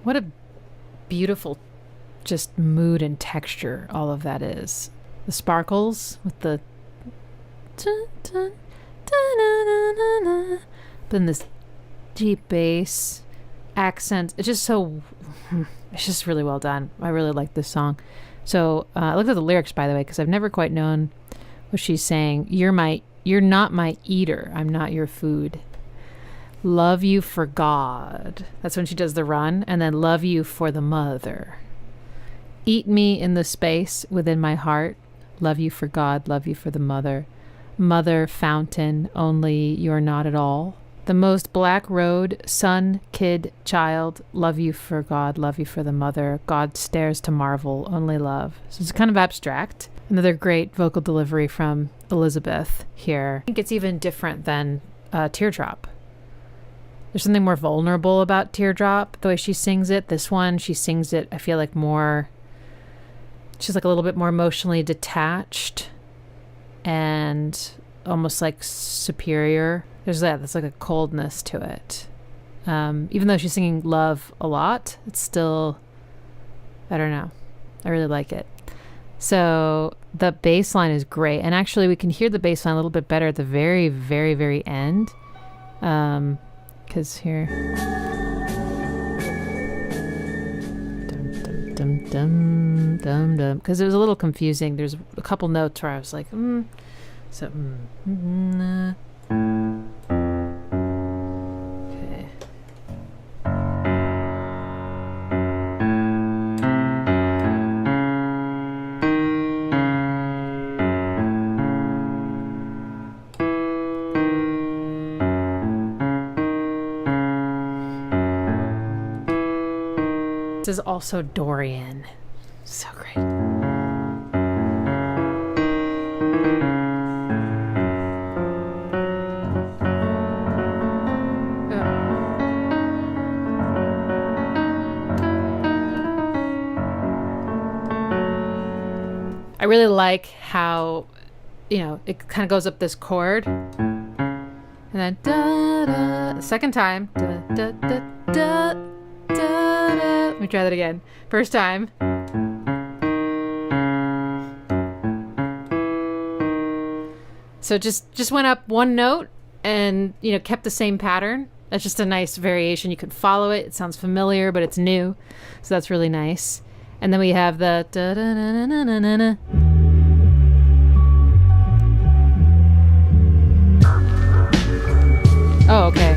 What a beautiful just mood and texture all of that is. The sparkles with the dun, dun, dun, dun, dun, dun. Then this deep bass accent. It's just really well done. I really like this song. So I looked at the lyrics, by the way, because I've never quite known what she's saying. You're not my eater. I'm not your food. Love you for God. That's when she does the run. And then love you for the mother. Eat me in the space within my heart. Love you for God. Love you for the mother. Mother, fountain, only you're not at all. The most black road, son, kid, child. Love you for God. Love you for the mother. God stares to marvel. Only love. So it's kind of abstract. Another great vocal delivery from Elizabeth here. I think it's even different than Teardrop. There's something more vulnerable about Teardrop, the way she sings it. This one, she sings it, I feel like more, she's like a little bit more emotionally detached and almost like superior. There's like a coldness to it. Even though she's singing love a lot, it's still, I don't know. I really like it. So the bass line is great. And actually we can hear the bass line a little bit better at the very, very, very end. Because here, dum dum dum dum dum, because it was a little confusing. There's a couple notes where I was like, okay. This is also Dorian. So great. I really like how, it kind of goes up this chord. And then da da. Second time. Da da da da. Let me try that again. First time. So just went up one note and, kept the same pattern. That's just a nice variation. You can follow it. It sounds familiar, but it's new. So that's really nice. And then we have the da da na na na na na. Oh, okay.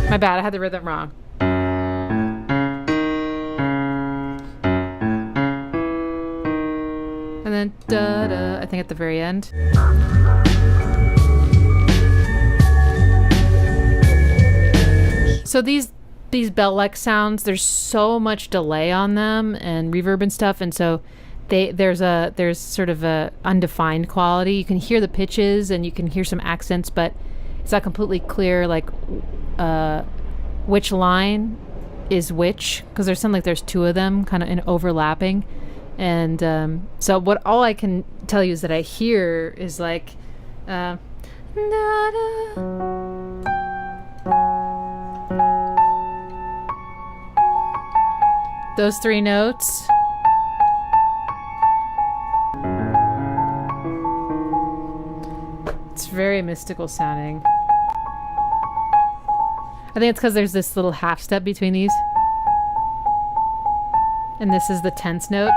My bad. I had the rhythm wrong. And then da-da, I think at the very end. So these bell-like sounds, there's so much delay on them and reverb and stuff, and so there's sort of a undefined quality. You can hear the pitches and you can hear some accents, but it's not completely clear like which line is which, because there's two of them kind of in overlapping. And so all I can tell you is that I hear is like those three notes. It's very mystical sounding. I think it's because there's this little half step between these. And this is the tense note.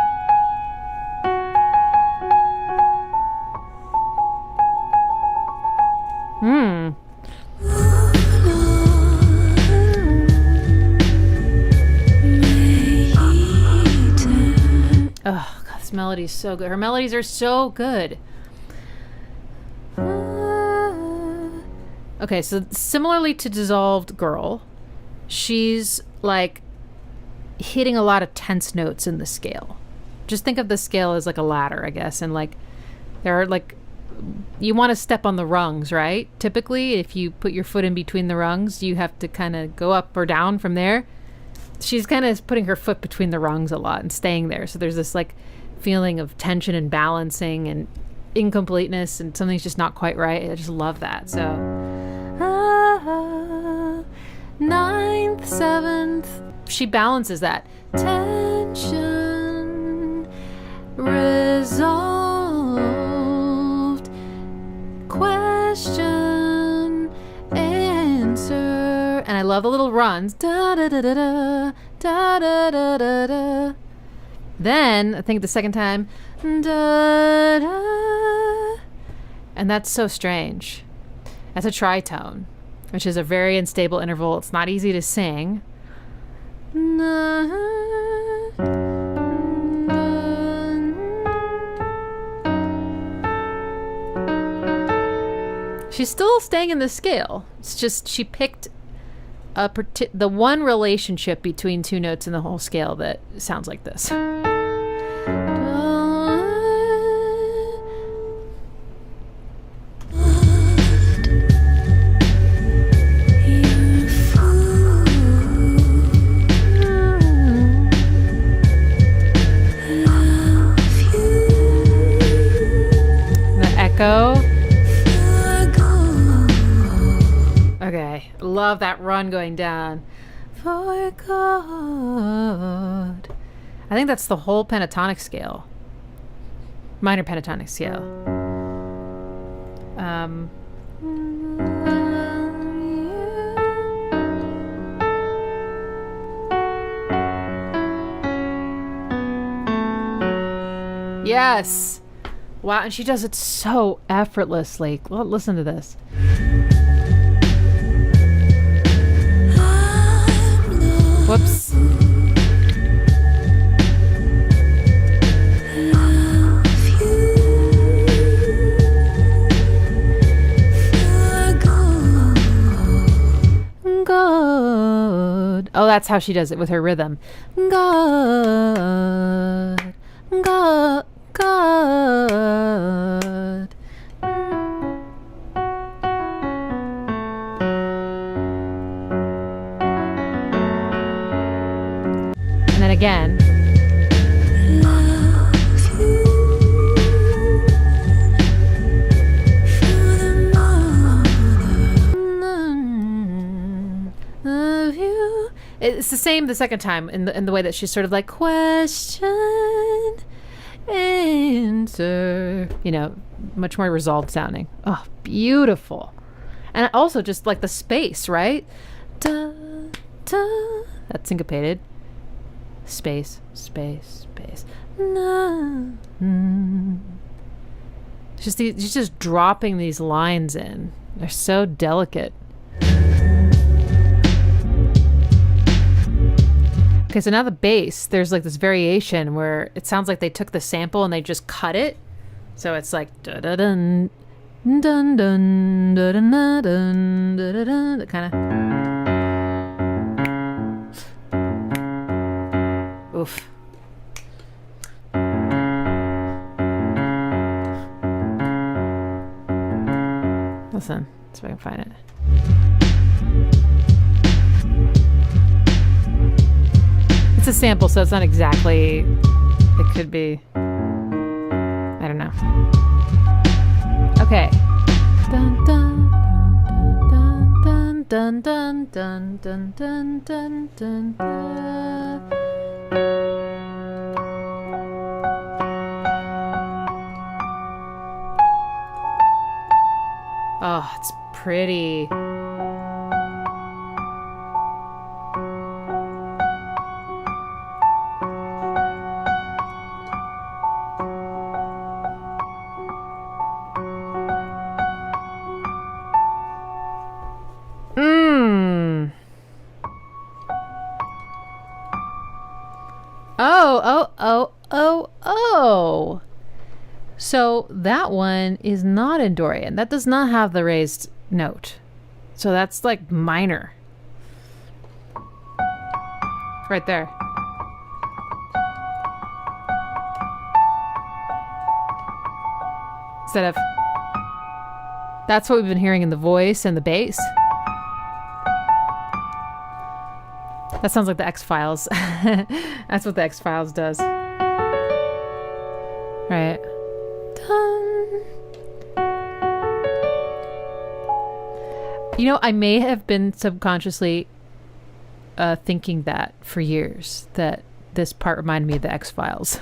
Oh, God, this melody's so good. Her melodies are so good. Okay, so similarly to Dissolved Girl, she's like hitting a lot of tense notes in the scale. Just think of the scale as like a ladder, I guess, and like there are like, you want to step on the rungs, right? Typically, if you put your foot in between the rungs, you have to kind of go up or down from there. She's kind of putting her foot between the rungs a lot and staying there. So there's this like feeling of tension and balancing and incompleteness, and something's just not quite right. I just love that. So 9th, 7th, she balances that. Tension resolved. Question answer. And I love the little runs. Da da da da da da da da da da. Then I think the second time, da da. And that's so strange. That's a tritone, which is a very unstable interval. It's not easy to sing. She's still staying in the scale. It's just she picked the one relationship between two notes in the whole scale that sounds like this. Okay, love that run going down. For God. I think that's the whole pentatonic scale. Minor pentatonic scale. Yes. Wow, and she does it so effortlessly. Listen to this. Whoops. God. Oh, that's how she does it with her rhythm. God. God. God. And then again. It's the same the second time in the way that she's sort of like question, answer, you know, much more resolved sounding. Oh, beautiful. And also just like the space, right? Da, da, that's syncopated. Space, space, space. No. She's just dropping these lines in. They're so delicate. Okay, so now the bass, there's like this variation where it sounds like they took the sample and they just cut it. So it's like da da dun dun dun da dun dun da da dun, that kind of. Oof. Listen, see if I can find it. It's a sample, so it's not exactly. It could be. I don't know. Okay. Dun dun dun dun dun dun dun dun dun dun dun. Oh, it's pretty. Oh. So that one is not in Dorian. That does not have the raised note. So that's like minor. Right there. Instead of... That's what we've been hearing in the voice and the bass. That sounds like the X-Files. That's what the X-Files does. Right. Dun. You know, I may have been subconsciously thinking that for years, that this part reminded me of the X-Files.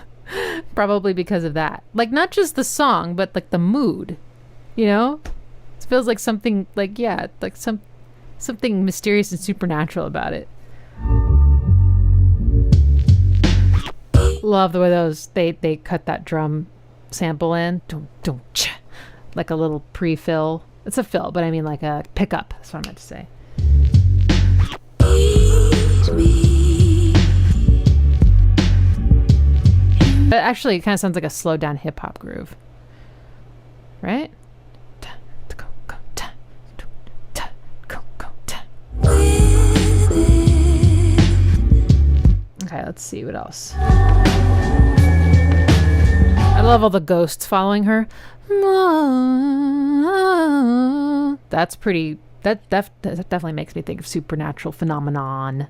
Probably because of that. Like, not just the song, but like the mood, you know? It feels like something like, yeah, like something mysterious and supernatural about it. Love the way they cut that drum sample in. Like a little pre-fill. It's a fill, but I mean like a pickup. That's what I meant to say. But actually, it kind of sounds like a slowed down hip hop groove, right? Okay, let's see what else. I love all the ghosts following her. That's pretty. That definitely makes me think of supernatural phenomenon.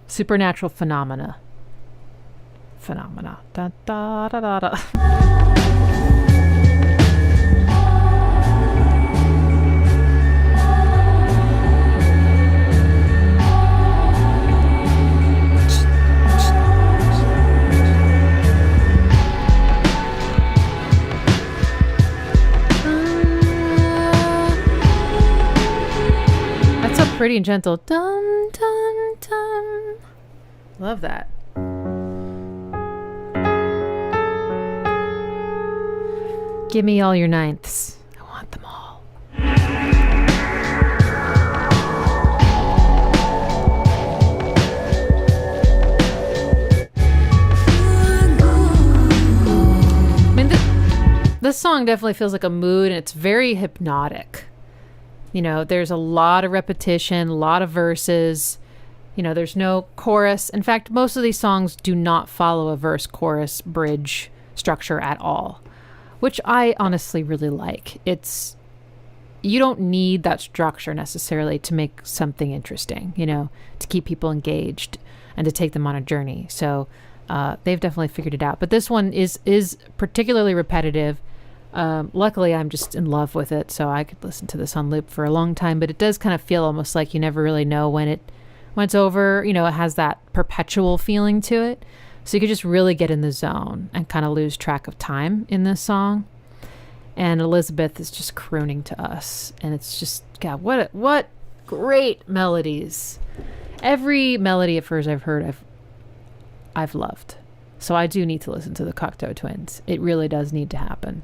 Supernatural phenomena. Da, da, da, da, da. That's so pretty and gentle. Dum dum dum. Love that. Give me all your ninths. I want them all. I mean, this song definitely feels like a mood, and it's very hypnotic. You know, there's a lot of repetition, a lot of verses. You know, there's no chorus. In fact, most of these songs do not follow a verse, chorus, bridge structure at all, which I honestly really like. You don't need that structure necessarily to make something interesting, you know, to keep people engaged and to take them on a journey. So they've definitely figured it out. But this one is particularly repetitive. Luckily, I'm just in love with it, so I could listen to this on loop for a long time. But it does kind of feel almost like you never really know when it's over. You know, it has that perpetual feeling to it. So you could just really get in the zone and kind of lose track of time in this song. And Elizabeth is just crooning to us. And it's just, God, what great melodies. Every melody of hers I've heard, I've loved. So I do need to listen to the Cocteau Twins. It really does need to happen.